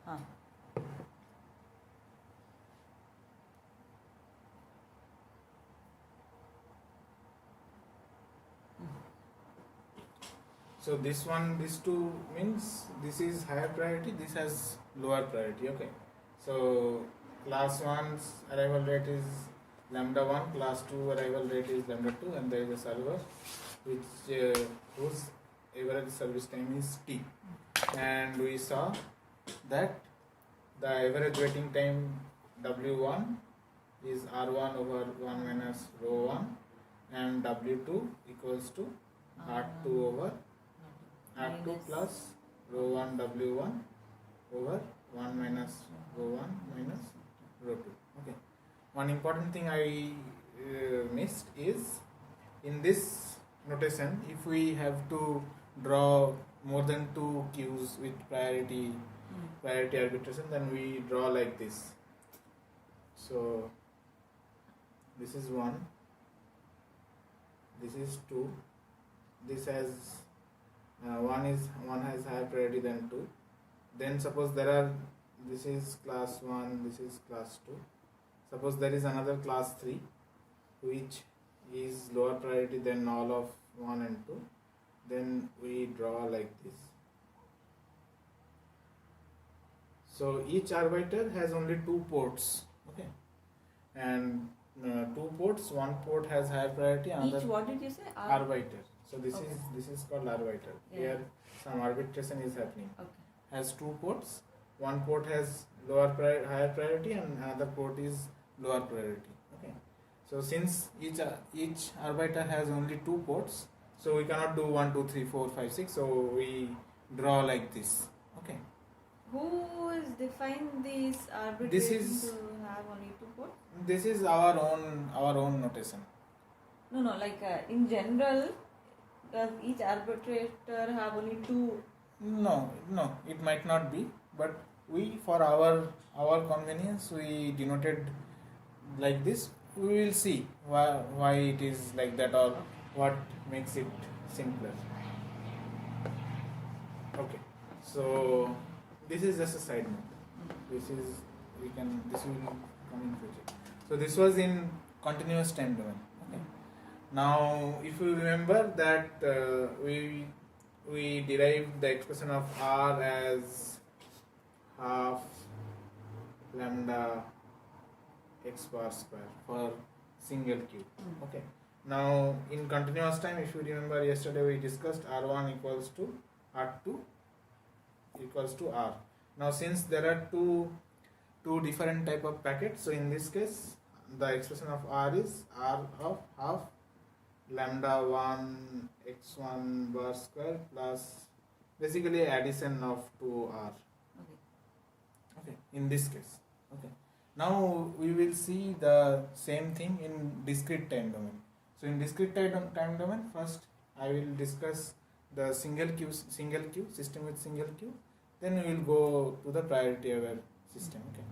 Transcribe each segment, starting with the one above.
हाँ. So this one, these two means this is higher priority, this has lower priority. Okay. So class 1's arrival rate is lambda 1, class 2 arrival rate is lambda 2, and there is a server whose average service time is T. And we saw that the average waiting time W1 is R1 over 1 minus rho 1, and W2 equals to R2 over R2 plus rho 1 W1 over 1 minus rho 1 minus rho 2. Okay. One important thing I missed is in this notation, if we have to draw more than 2 queues with priority arbitration, then we draw like this. So this is 1, this is 2, this has one has higher priority than 2. Then suppose there are, this is class 1, this is class 2. Suppose there is another class 3 which is lower priority than all of 1 and 2. Then we draw like this. So each arbiter has only 2 ports. Okay. And 2 ports, one port has higher priority, another. Each, what did you say? Arbiter. So this Okay. is called arbiter. Yeah. Here some arbitration is happening. Okay. Has 2 ports. One port has higher priority, and another port is lower priority. Okay. So since each arbiter has only 2 ports, so we cannot do 1, 2, 3, 4, 5, 6. So we draw like this. Okay. Who is defined these arbitration This is- to have only 2 ports? This is our own notation. No, like in general, does each arbitrator have only 2? No, it might not be, but we, for our convenience, we denoted like this. We will see why it is like that, or what makes it simpler. Okay, so this is just a side note. This will come in future. So this was in continuous time domain. Okay. Now, if you remember that we derived the expression of R as half lambda x bar square for single Q. Okay. Now, in continuous time, if you remember yesterday we discussed R1 equals to R2 equals to R. Now, since there are two different type of packets, so in this case the expression of R is R of half lambda 1 x1 bar square plus basically addition of 2R. Okay, in this case. Okay. Now we will see the same thing in discrete time domain. So in discrete time domain, first I will discuss the single queue system with single queue. Then we will go to the priority aware system. Okay.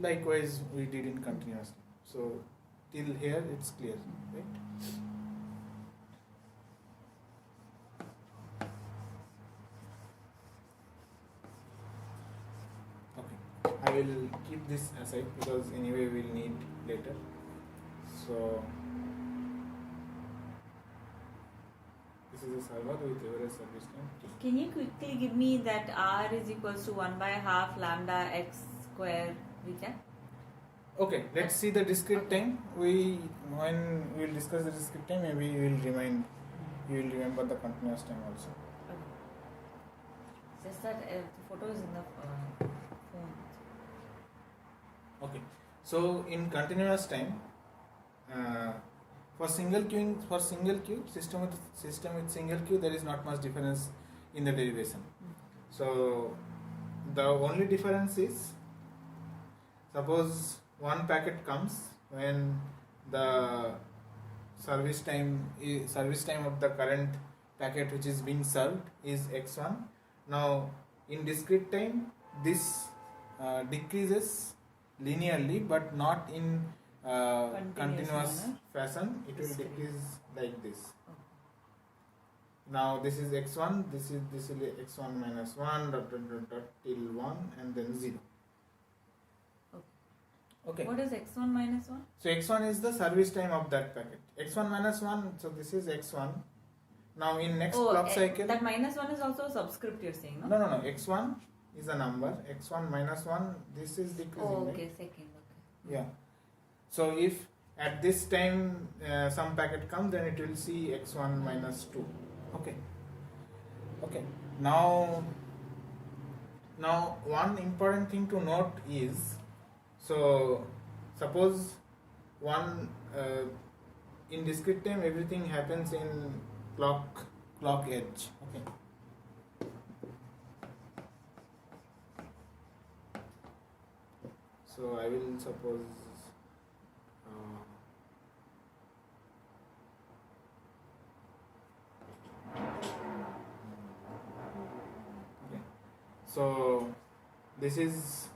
Likewise we did in continuous. So till here it's clear, right? I will keep this aside because anyway we will need later. So this is a server with average service time. Can you quickly give me that R is equals to 1 by half lambda x square recap? Okay, let's see the discrete time. When we will discuss the discrete time, maybe you will remember the continuous time also. Okay. Just that the photo is in the phone. Okay, so in continuous time, for single queue system with single queue, there is not much difference in the derivation. So the only difference is, suppose one packet comes when the service time of the current packet which is being served is x1. Now in discrete time this decreases linearly but not in continuous fashion. It will decrease like this. Now this is x1, this is x1 minus 1 dot till 1 and then 0. Okay. What is x1 minus 1? So x1 is the service time of that packet. x1 minus 1, so this is x1. Now in next clock cycle. That minus 1 is also a subscript you're saying, no? No. x1 is a number. x1 minus 1, this is decreasing. Oh, okay, right? second. Okay. Yeah. So if at this time some packet comes, then it will see x1 minus 2. Okay. Now one important thing to note is, so suppose one in discrete time everything happens in clock edge. Okay. So I will suppose okay. So this is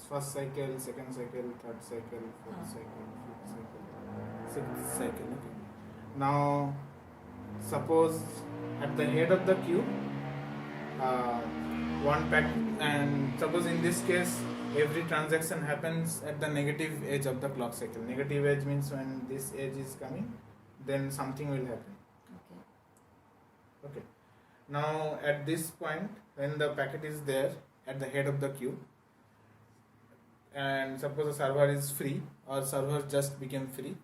first cycle, second cycle, third cycle, fourth cycle, fifth cycle, sixth cycle. Okay. Now suppose at the head of the queue one packet, and suppose in this case every transaction happens at the negative edge of the clock cycle. Negative edge means when this edge is coming, then something will happen. Okay. Now at this point, when the packet is there at the head of the queue, and suppose the server is free or server just became free,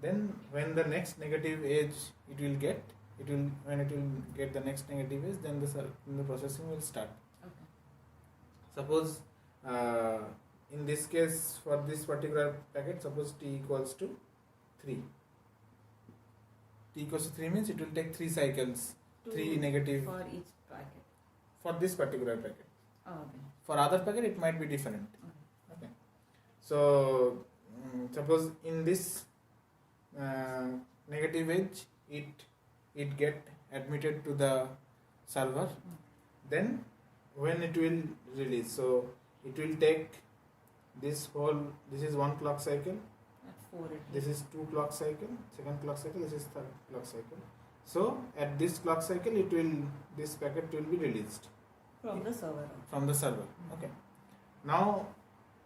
then when the next negative edge when it will get the next negative edge, then the processing will start. Okay. Suppose in this case, for this particular packet, suppose t equals to 3. T equals to 3 means it will take 3 cycles, 3 negative for each packet. for this particular packet. Oh, okay. For other packet, it might be different. Okay. So suppose in this negative edge, it get admitted to the server. Then when it will release, so it will take this is 1 clock cycle, At 4 it this is 2 clock cycle, second clock cycle, this is 3rd clock cycle. So at this clock cycle this packet will be released from the server. from the server. Okay. Now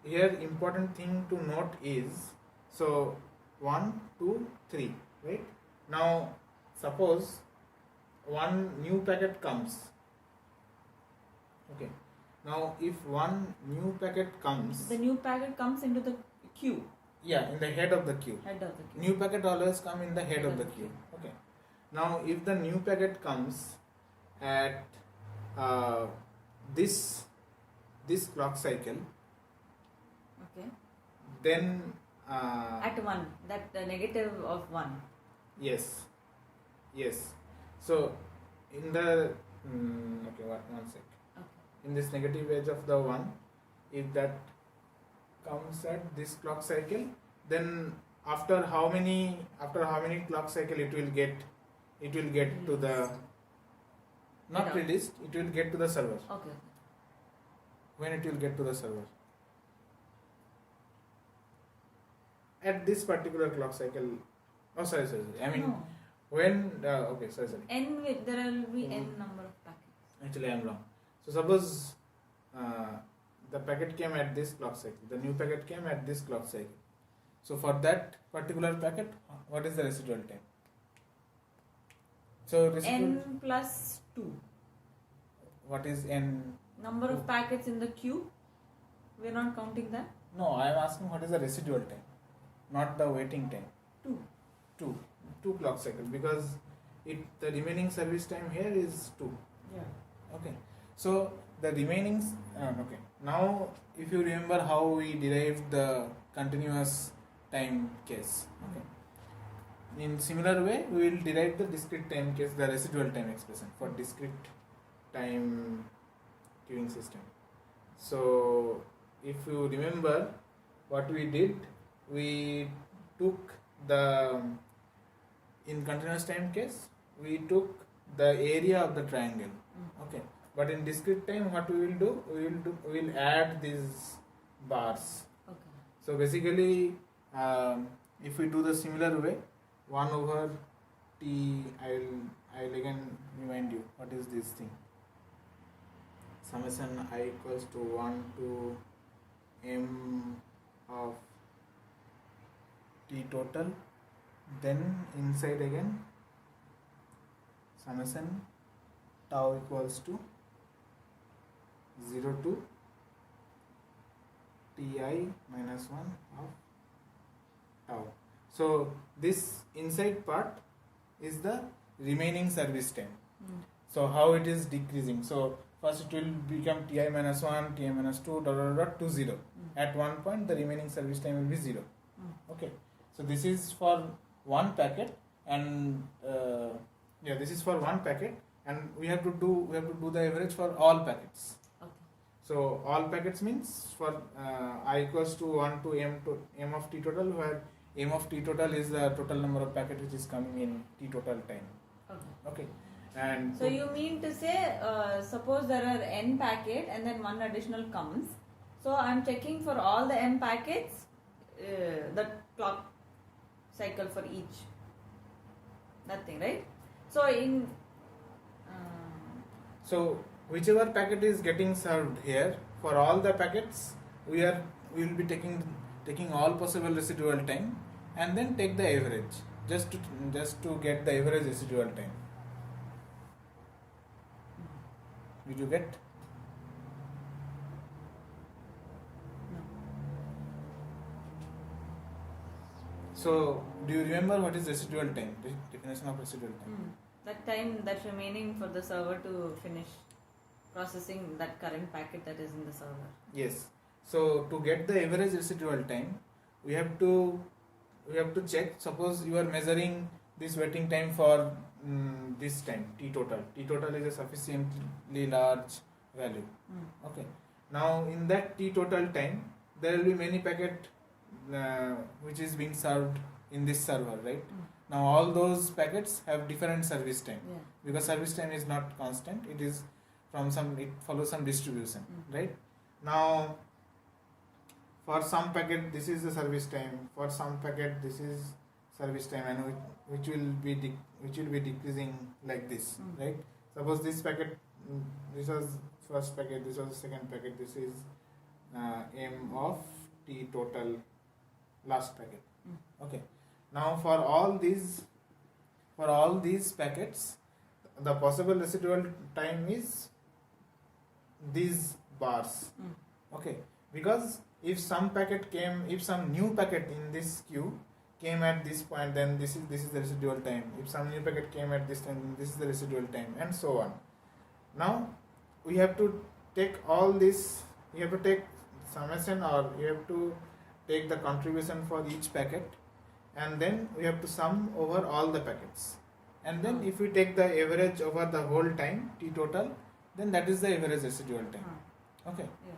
here important thing to note is, so 1, 2, 3, right? Now suppose one new packet comes. Okay. Now if one new packet comes, The new packet comes into the queue. yeah, in the head of the queue. Head of the queue. New packet always come in the head of the queue. Okay. Now if the new packet comes at this clock cycle, Okay. then At 1. That the negative of 1. yes. So in the okay, one sec. Okay. In this negative edge of the 1, if that comes at this clock cycle, then after how many clock cycle it will get to the not Yeah. released, it will get to the server. Okay. When it will get to the server? At this particular clock cycle. Oh, sorry. I mean, No. when okay, sorry. There will be n number of packets. Actually, I am wrong. So suppose the packet came at this clock cycle. The new packet came at this clock cycle. So for that particular packet, what is the residual time? So residual. N plus 2. What is n? Number of packets in the queue. We are not counting that. No, I am asking what is the residual time, not the waiting time. 2. Two clock cycle, because the remaining service time here is 2. Yeah. Okay. So the remaining okay. Now if you remember how we derived the continuous time case. Okay. In similar way, we will derive the discrete time case, the residual time expression for discrete time queuing system. So if you remember what we did, we took in continuous time case, we took the area of the triangle. Okay. But in discrete time, what we will do? We will add these bars. Okay. So basically, if we do the similar way, 1 over t, I will I'll again remind you what is this thing. Summation I equals to 1 to m of t total, then inside again summation tau equals to 0 to ti minus 1 of tau. So this inside part is the remaining service time. So how it is decreasing? So first it will become ti minus 1, ti minus 2, dot dot dot to 0. At one point the remaining service time will be 0. Okay. So this is for one packet, and this is for one packet, and we have to do the average for all packets. Okay. So all packets means for I equals to 1 to m of t total, where m of t total is the total number of packets which is coming in t total time. Okay. And so you mean to say, suppose there are n packet and then one additional comes. So I'm checking for all the m packets, the clock cycle for each. That thing, right? So in so whichever packet is getting served here, for all the packets we will be taking all possible residual time and then take the average just to get the average residual time. Did you get? No. So do you remember what is residual time? The definition of residual time. That time that's remaining for the server to finish processing that current packet that is in the server. Yes. So to get the average residual time, we have to check. Suppose you are measuring this waiting time for this time t total. T total is a sufficiently large value. Okay. Now in that t total time, there will be many packet which is being served in this server, right? Now all those packets have different service time, because service time is not constant. It is it follows some distribution, right? Now for some packet this is the service time, for some packet this is service time, and which will be decreasing like this, right? Suppose this packet, this was first packet, this was the second packet, this is m of t total last packet. Okay. Now for all these packets, the possible residual time is these bars. Okay, because if some new packet in this queue came at this point, then this is the residual time. If some new packet came at this time, then this is the residual time, and so on. Now we have to take all this. You have to take summation, or you have to take the contribution for each packet, and then we have to sum over all the packets. And then if we take the average over the whole time t total, then that is the average residual time. Okay. Yeah.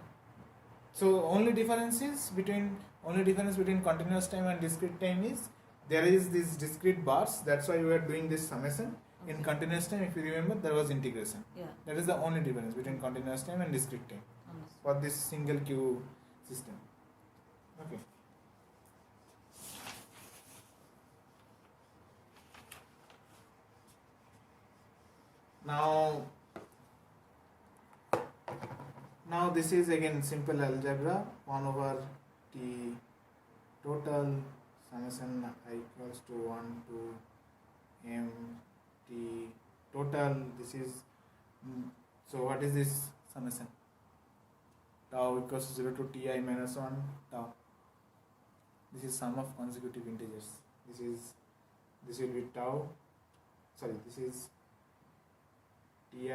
So only difference between continuous time and discrete time is there is these discrete bars. That's why we are doing this summation. In continuous time, if you remember, there was integration. Yeah. That is the only difference between continuous time and discrete time for this single queue system. Okay. Now this is again simple algebra. 1 over t total summation I equals to 1 to m t total. This is so what is this summation? Tau equals to 0 to ti minus 1 tau. This is sum of consecutive integers. This will be tau. Sorry, this is ti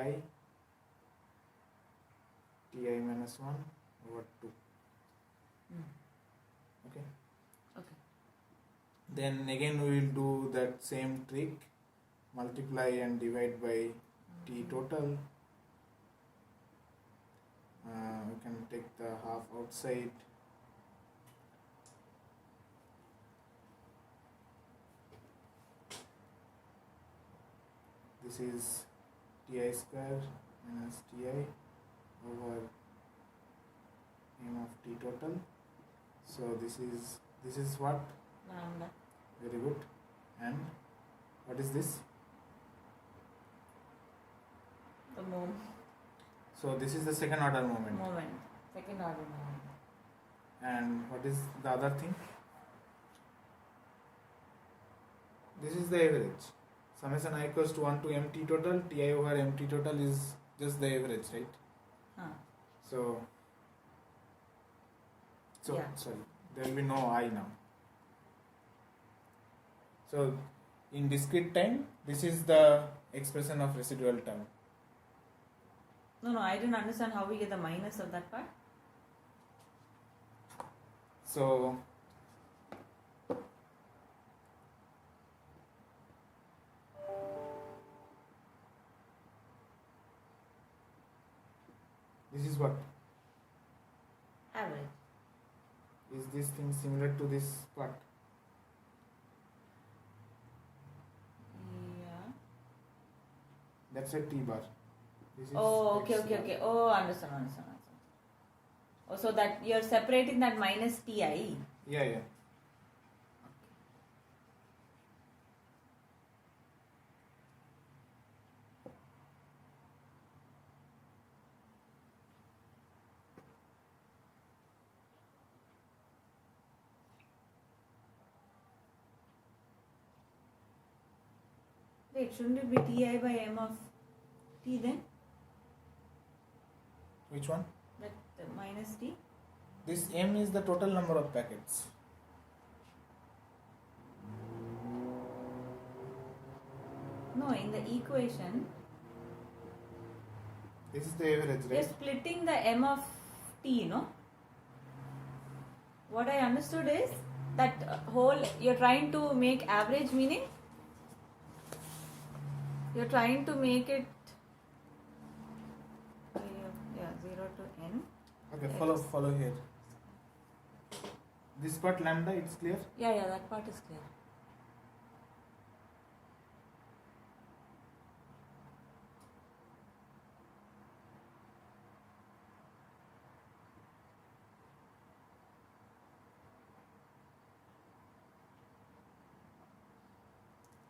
minus 1 over 2. Okay. Then again we will do that same trick, multiply and divide by t total. We can take the half outside. This is ti square minus ti over m of t total. So this is what? Lambda. Very good. And what is this? The So this is the second order moment. second order moment. And what is the other thing? This is the average. Summation I equals to 1 to MT total, Ti over MT total is just the average, right? So Yeah. sorry, there will be no I now. So in discrete time, this is the expression of residual term. No, I didn't understand how we get the minus of that part. So this is what? Average. Is this thing similar to this part? Yeah. That's a T bar. This is Oh, X bar. okay. Oh, understand. Oh, so that you're separating that minus Ti. Yeah. Wait, shouldn't it be Ti by M of T then? Which one? That minus T? This M is the total number of packets. No, in the equation, This is the average, you're right? splitting the M of T, no? What I understood is that whole, you're trying to make average, meaning you're trying to make it 0 to N. Okay, follow here. This part lambda, it's clear? Yeah, that part is clear.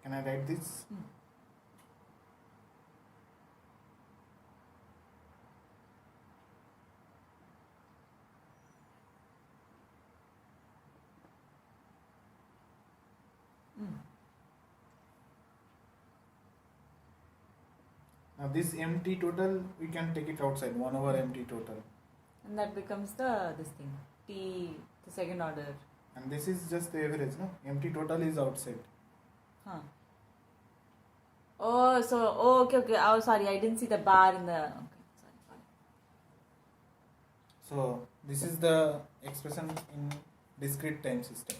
Can I write this? Now this MT total, we can take it outside, 1 over MT total. And that becomes this thing, T, the second order. And this is just the average, no? MT total is outside. Oh, okay. Oh, sorry, I didn't see the bar in the. Okay, sorry. So this is the expression in discrete time system.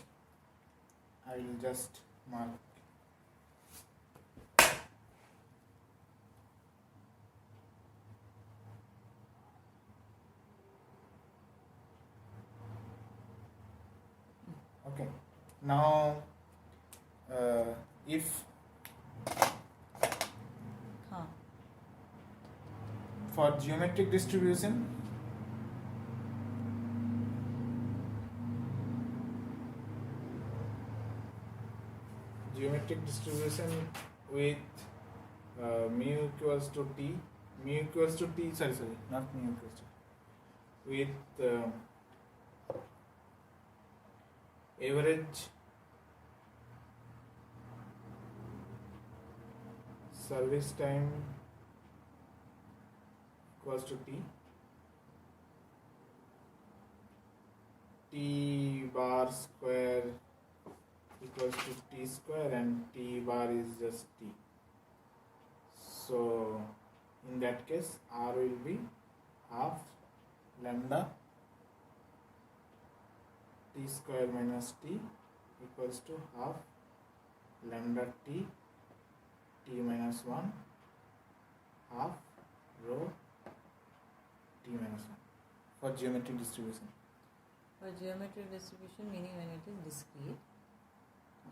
I will just mark. Okay. Now, if for geometric distribution, with mu equals to t, not mu equals to, with average service time equals to t bar square equals to t square, and t bar is just t. So in that case, R will be half lambda t square minus t equals to half lambda t minus 1 half rho t minus 1 for geometric distribution. For geometric distribution, meaning when it is discrete,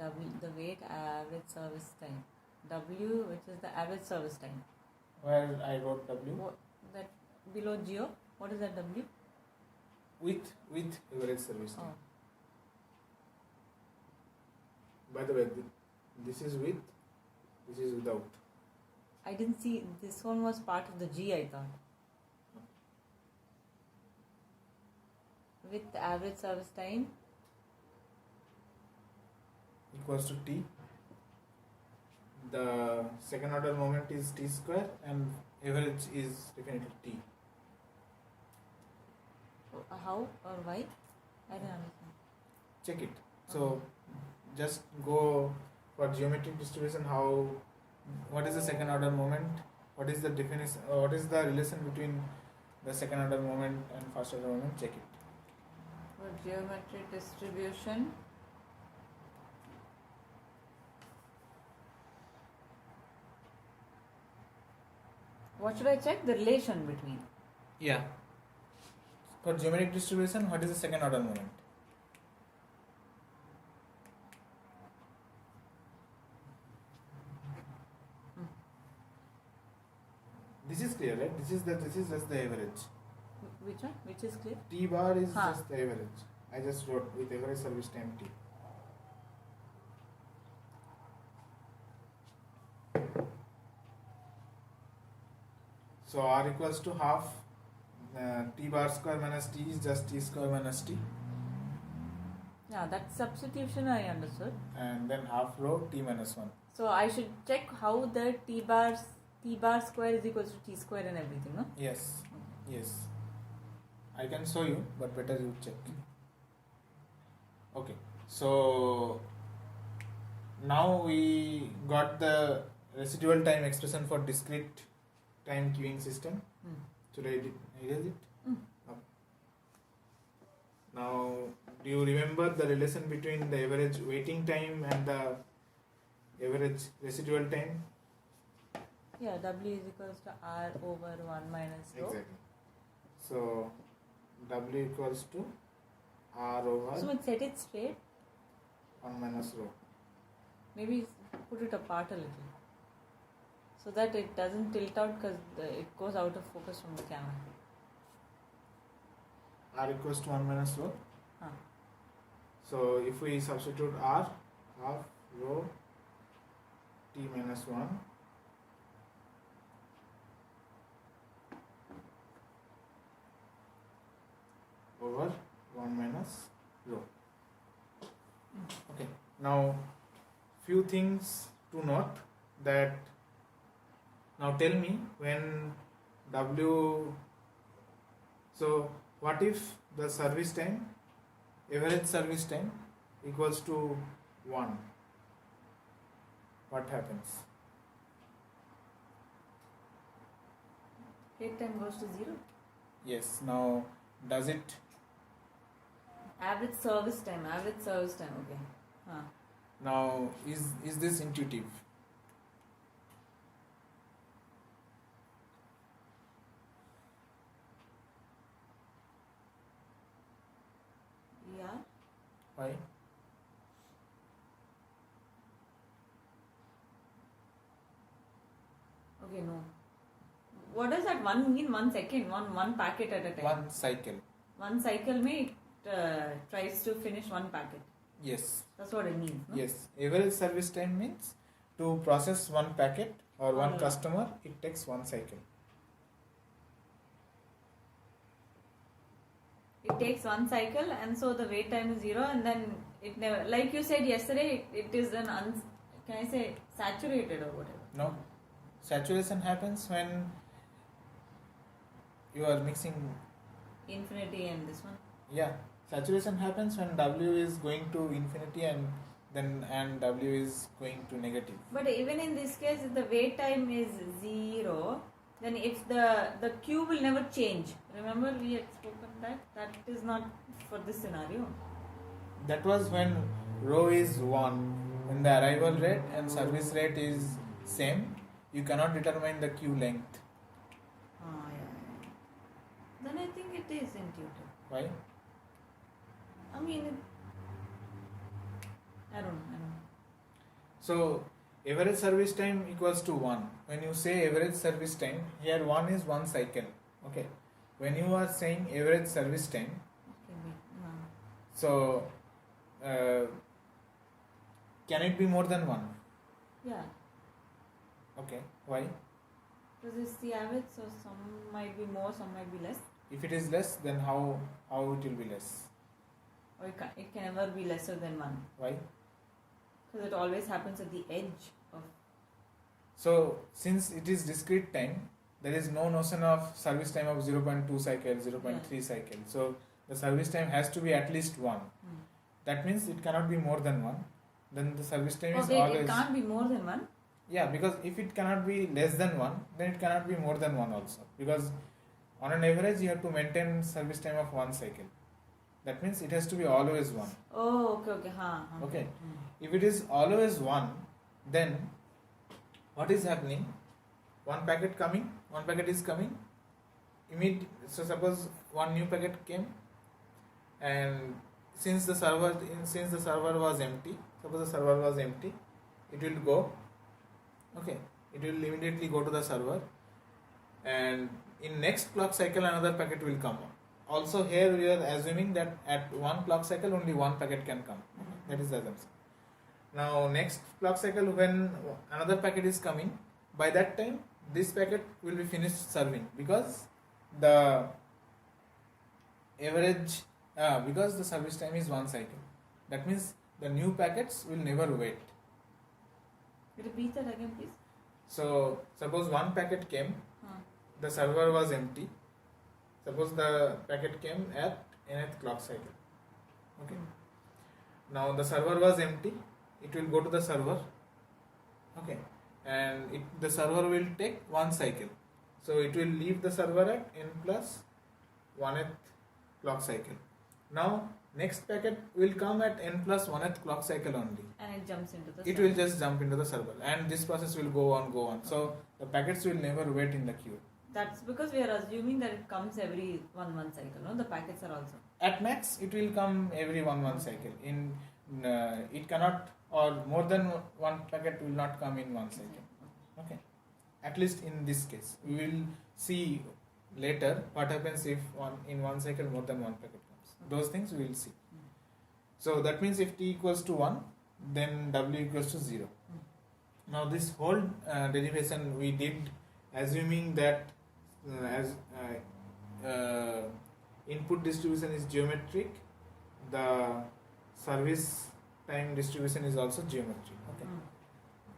W, the weight average service time. W, which is the average service time. Where I wrote W? That below geo, what is that W? With average service time. Oh. By the way, this is with, this is without. I didn't see this one was part of the G, I thought. With average service time. equals to T. The second order moment is T square and average is definitely T. How or why? I don't understand. Check it. So just go for geometric distribution. What is the second order moment? What is the definition? What is the relation between the second order moment and first order moment? Check it. For geometric distribution. What should I check? The relation between. Yeah. For geometric distribution, what is the second order moment? This is clear, right? This is just the average. Which one? Which is clear? T bar is Huh. just the average. I just wrote with average service time T. So R equals to half T bar square minus T is just T square minus T, Yeah, that substitution I understood. and then half rho T minus 1. So I should check how the T bar square is equals to T square and everything, no? Yes, yes. I can show you, but better you check. Okay, so now we got the residual time expression for discrete time queuing system. Should I erase it? Okay. Now, do you remember the relation between the average waiting time and the average residual time? Yeah, W is equals to R over 1 minus rho. Exactly. So, W equals to R over So let's set it straight. 1 minus rho. Maybe put it apart a little. So that it doesn't tilt out because it goes out of focus from the camera. R equals to 1 minus rho. Huh. So, if we substitute R, half rho T minus 1 over 1 minus rho. Okay, now few things to note that now tell me when W, so what if the service time, average service time equals to 1? What happens? Wait time goes to 0. Yes, now does it? Average service time, okay. Huh. Now is this intuitive? Yeah. Why? Okay, no. What does that one mean? 1 second, one packet at a time. One cycle. One cycle may it tries to finish one packet. Yes. That's what it means, no? Yes. Average service time means to process one packet or one Alright. customer, it takes one cycle. It takes one cycle, and so the wait time is 0, and then it never, like you said yesterday, it is an can I say saturated or whatever. No. Saturation happens when you are mixing. Infinity and this one. Yeah. Saturation happens when W is going to infinity and W is going to negative. But even in this case, if the wait time is 0, then if the Q will never change. Remember we had spoken that is not for this scenario. That was when rho is 1. When the arrival rate and service rate is same, you cannot determine the queue length. Yeah. Then I think it is intuitive. Why? I mean, I don't know. So average service time equals to 1. When you say average service time, here 1 is one cycle. Okay. When you are saying average service time, so can it be more than 1? Yeah. Okay. Why? Because it's the average, so some might be more, some might be less. If it is less, then how it will be less? Or it can never be lesser than 1. Why? Because it always happens at the edge of. So since it is discrete time, there is no notion of service time of 0.2 cycle, 0.3 cycle. So the service time has to be at least 1. That means it cannot be more than 1. Then the service time is always. It can't be more than 1. Yeah, because if it cannot be less than 1, then it cannot be more than 1 also. Because on an average, you have to maintain service time of 1 cycle. That means it has to be always 1. Oh, okay. Okay. If it is always 1, then what is happening? One packet is coming. So suppose one new packet came, and since the server was empty, it will go. Okay, it will immediately go to the server, and in next clock cycle another packet will come. Also here we are assuming that at one clock cycle only one packet can come. That is the assumption. Now next clock cycle when another packet is coming, by that time this packet will be finished serving because the average because the service time is 1 cycle. That means the new packets will never wait. Repeat that again, please. So suppose one packet came, the server was empty. Suppose the packet came at nth clock cycle. Okay. Now the server was empty. It will go to the server. Okay. And the server will take 1 cycle. So it will leave the server at n plus 1th clock cycle. Now next packet will come at n plus 1th clock cycle only. And it jumps into the server. It will just jump into the server. And this process will go on. So the packets will never wait in the queue. That's because we are assuming that it comes every 1 month cycle, no? The packets are also. At max, it will come every 1 month cycle. It cannot, or more than one packet will not come in 1 cycle. Okay. At least in this case, we will see later what happens if in 1 cycle more than one packet comes. Those things we will see. So that means if t equals to 1, then w equals to 0. Now this whole derivation we did assuming that input distribution is geometric, the service time distribution is also geometric. Okay.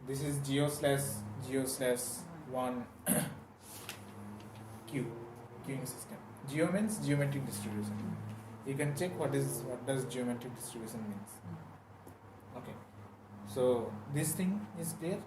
This is geo/1 queuing system. Geo means geometric distribution. You can check what does geometric distribution means. Okay. So this thing is clear.